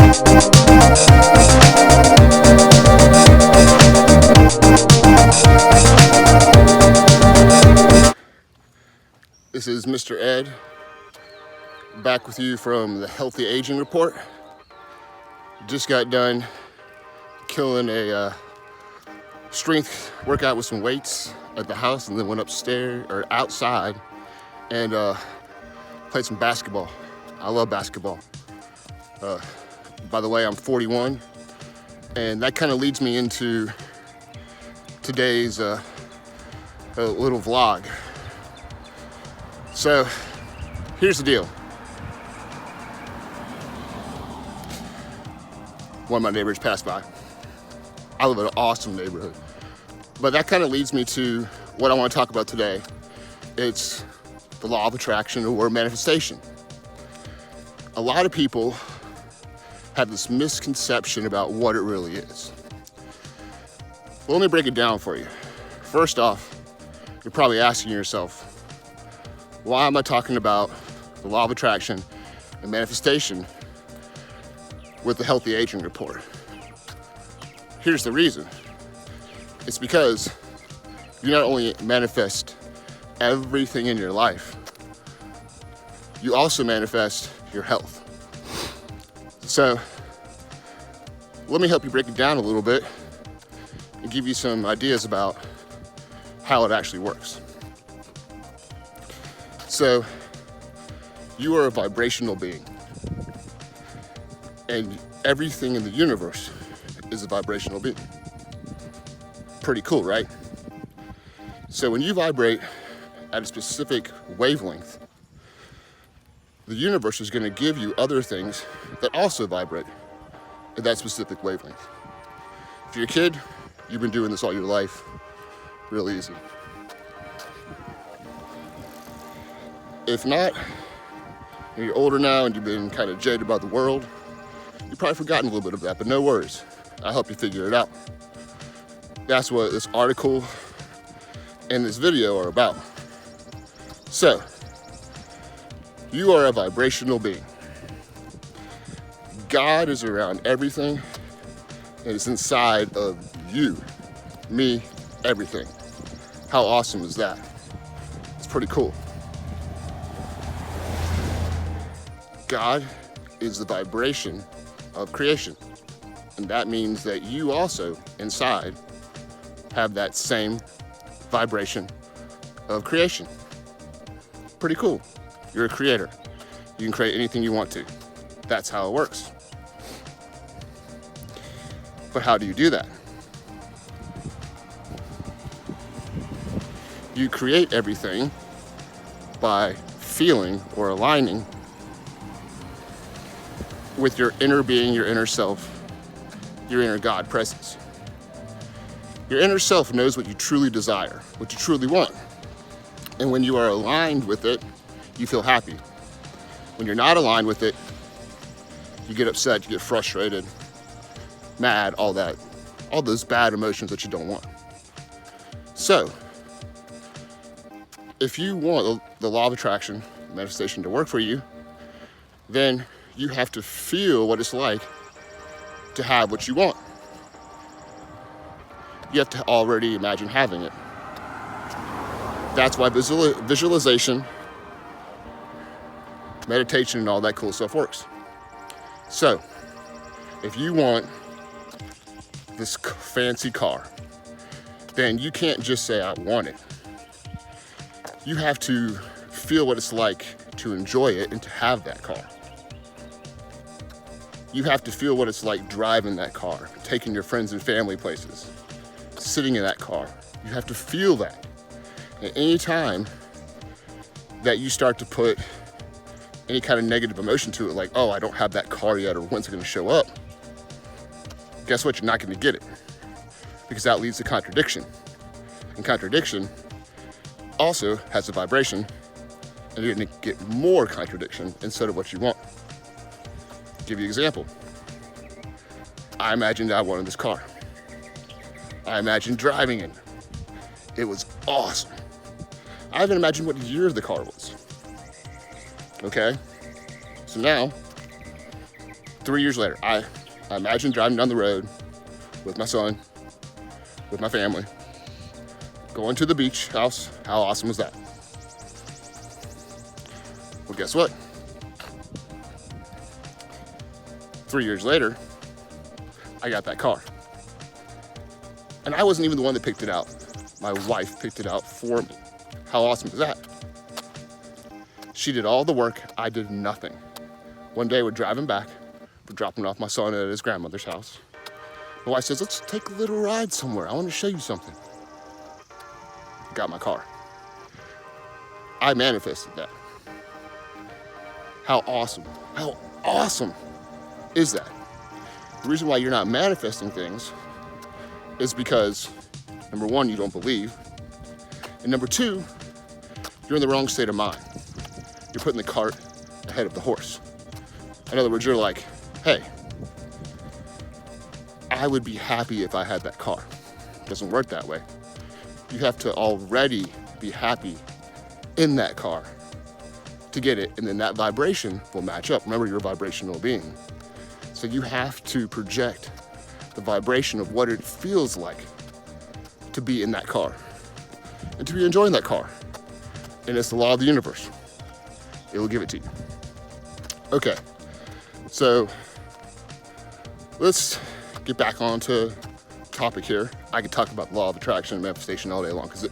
This is Mr. Ed, back with you from the Healthy Aging Report. Just got done killing a strength workout with some weights at the house, and then went upstairs or outside and played some basketball. I love basketball. By the way, I'm 41, and that kind of leads me into today's little vlog. So here's the deal. One of my neighbors passed by. I live in an awesome neighborhood. But that kind of leads me to what I want to talk about today. It's the law of attraction or manifestation. A lot of people have this misconception about what it really is. Well, let me break it down for you. First off, you're probably asking yourself, why am I talking about the law of attraction and manifestation with the Healthy Aging Report? Here's the reason. It's because you not only manifest everything in your life, you also manifest your health. So let me help you break it down a little bit and give you some ideas about how it actually works. So you are a vibrational being, and everything in the universe is a vibrational being. Pretty cool, right? So when you vibrate at a specific wavelength, the universe is going to give you other things that also vibrate at that specific wavelength. If you're a kid, you've been doing this all your life, real easy. If not, and you're older now and you've been kind of jaded about the world, you've probably forgotten a little bit of that, but no worries. I'll help you figure it out. That's what this article and this video are about. So, you are a vibrational being. God is around everything, and it's inside of you, me, everything. How awesome is that? It's pretty cool. God is the vibration of creation. And that means that you also, inside, have that same vibration of creation. Pretty cool. You're a creator. You can create anything you want to. That's how it works. But how do you do that? You create everything by feeling or aligning with your inner being, your inner self, your inner God presence. Your inner self knows what you truly desire, what you truly want. And when you are aligned with it, you feel happy. When you're not aligned with it, you get upset, you get frustrated, mad, all that, all those bad emotions that you don't want. So, if you want the law of attraction, manifestation to work for you, then you have to feel what it's like to have what you want. You have to already imagine having it. That's why visualization, meditation, and all that cool stuff works. So, if you want this fancy car, then you can't just say, I want it. You have to feel what it's like to enjoy it and to have that car. You have to feel what it's like driving that car, taking your friends and family places, sitting in that car. You have to feel that. And any time that you start to put any kind of negative emotion to it, like, oh, I don't have that car yet, or when's it going to show up? Guess what? You're not going to get it, because that leads to contradiction. And contradiction also has a vibration, and you're going to get more contradiction instead of what you want. Give you an example. I imagined I wanted this car. I imagined driving it. It was awesome. I even imagined what year the car was. Okay? So now, 3 years later, I imagine driving down the road with my son, with my family, going to the beach house. How awesome was that? Well, guess what? 3 years later, I got that car. And I wasn't even the one that picked it out. My wife picked it out for me. How awesome is that? She did all the work, I did nothing. One day we're driving back, we're dropping off my son at his grandmother's house. My wife says, let's take a little ride somewhere. I want to show you something. Got my car. I manifested that. How awesome is that? The reason why you're not manifesting things is because, number one, you don't believe. And number two, you're in the wrong state of mind. You're putting the cart ahead of the horse. In other words, you're like, hey, I would be happy if I had that car. It doesn't work that way. You have to already be happy in that car to get it, and then that vibration will match up. Remember, you're a vibrational being. So you have to project the vibration of what it feels like to be in that car and to be enjoying that car. And it's the law of the universe. It will give it to you. Okay, so let's get back onto topic here. I could talk about the law of attraction and manifestation all day long because,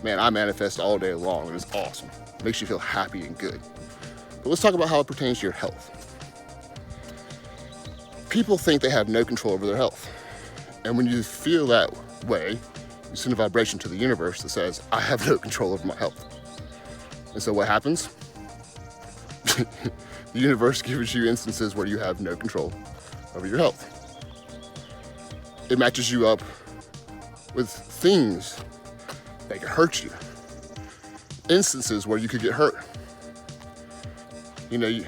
man, I manifest all day long and it's awesome. It makes you feel happy and good. But let's talk about how it pertains to your health. People think they have no control over their health. And when you feel that way, you send a vibration to the universe that says, I have no control over my health. And so what happens? The universe gives you instances where you have no control over your health. It matches you up with things that can hurt you. Instances where you could get hurt. You know,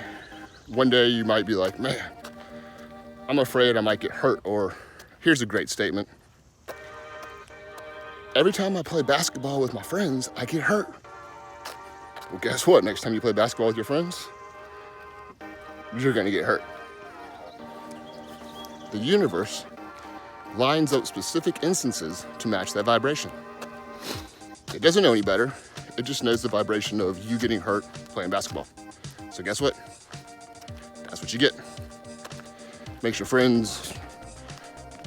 one day you might be like, man, I'm afraid I might get hurt. Or here's a great statement. Every time I play basketball with my friends, I get hurt. Well, guess what? Next time you play basketball with your friends, you're gonna get hurt. The universe lines up specific instances to match that vibration. It doesn't know any better. It just knows the vibration of you getting hurt playing basketball. So guess what? That's what you get. Makes your friends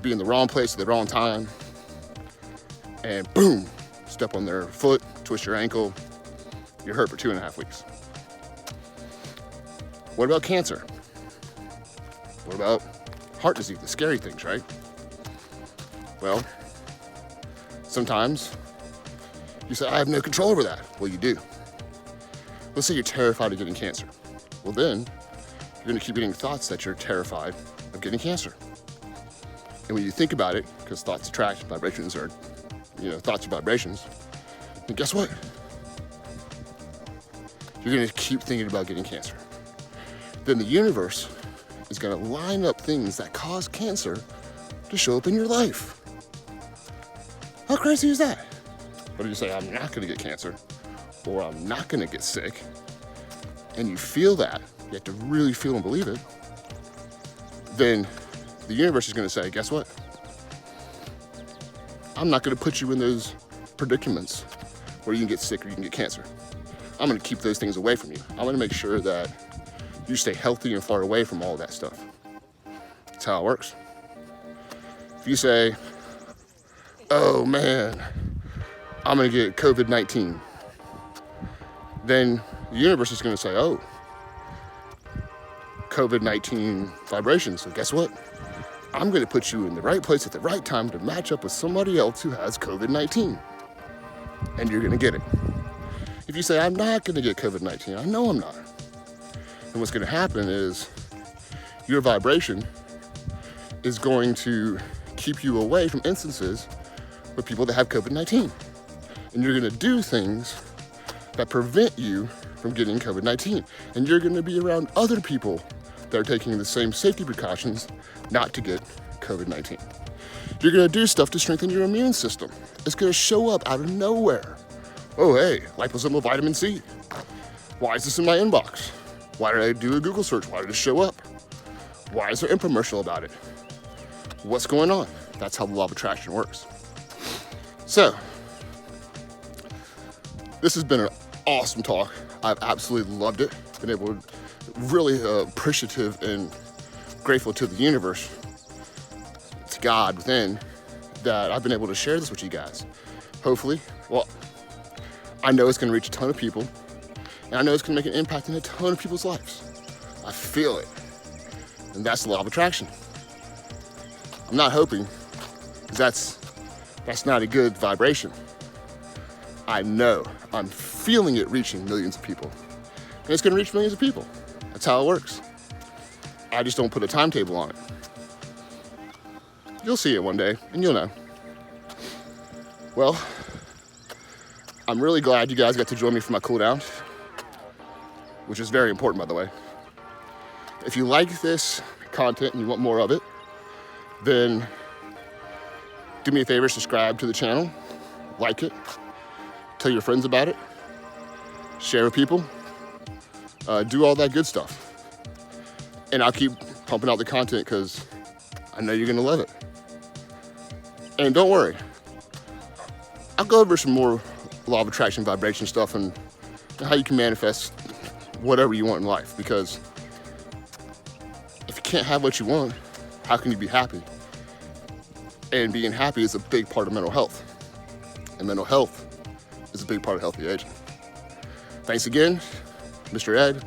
be in the wrong place at the wrong time. And boom, step on their foot, twist your ankle. You're hurt for 2.5 weeks. What about cancer? What about heart disease, the scary things, right? Well, sometimes you say, I have no control over that. Well, you do. Let's say you're terrified of getting cancer. Well, then you're gonna keep getting thoughts that you're terrified of getting cancer. And when you think about it, because thoughts attract, vibrations are, thoughts are vibrations, and guess what? You're gonna keep thinking about getting cancer. Then the universe is gonna line up things that cause cancer to show up in your life. How crazy is that? But if you say, I'm not gonna get cancer, or I'm not gonna get sick, and you feel that, you have to really feel and believe it, then the universe is gonna say, guess what? I'm not gonna put you in those predicaments where you can get sick or you can get cancer. I'm gonna keep those things away from you. I'm gonna make sure that you stay healthy and far away from all that stuff. That's how it works. If you say, oh man, I'm gonna get COVID-19, then the universe is gonna say, oh, COVID-19 vibrations. So guess what? I'm gonna put you in the right place at the right time to match up with somebody else who has COVID-19. And you're gonna get it. If you say, I'm not gonna get COVID-19, I know I'm not. And what's gonna happen is your vibration is going to keep you away from instances with people that have COVID-19. And you're gonna do things that prevent you from getting COVID-19. And you're gonna be around other people that are taking the same safety precautions not to get COVID-19. You're gonna do stuff to strengthen your immune system. It's gonna show up out of nowhere. Oh, hey, liposomal vitamin C. Why is this in my inbox? Why did I do a Google search? Why did it show up? Why is there an infomercial about it? What's going on? That's how the law of attraction works. So, this has been an awesome talk. I've absolutely loved it. Been able to really appreciative and grateful to the universe, to God within, that I've been able to share this with you guys. Hopefully, well, I know it's going to reach a ton of people, and I know it's going to make an impact in a ton of people's lives. I feel it, and that's the law of attraction. I'm not hoping, because that's not a good vibration. I know, I'm feeling it reaching millions of people, and it's going to reach millions of people. That's how it works. I just don't put a timetable on it. You'll see it one day, and you'll know. Well, I'm really glad you guys got to join me for my cool down, which is very important, by the way. If you like this content and you want more of it, then do me a favor, subscribe to the channel, like it, tell your friends about it, share with people, do all that good stuff. And I'll keep pumping out the content because I know you're gonna love it. And don't worry, I'll go over some more law of attraction vibration stuff and how you can manifest whatever you want in life, because if you can't have what you want, how can you be happy? And being happy is a big part of mental health. And mental health is a big part of healthy aging. Thanks again, Mr. Ed.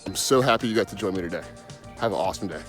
I'm so happy you got to join me today. Have an awesome day.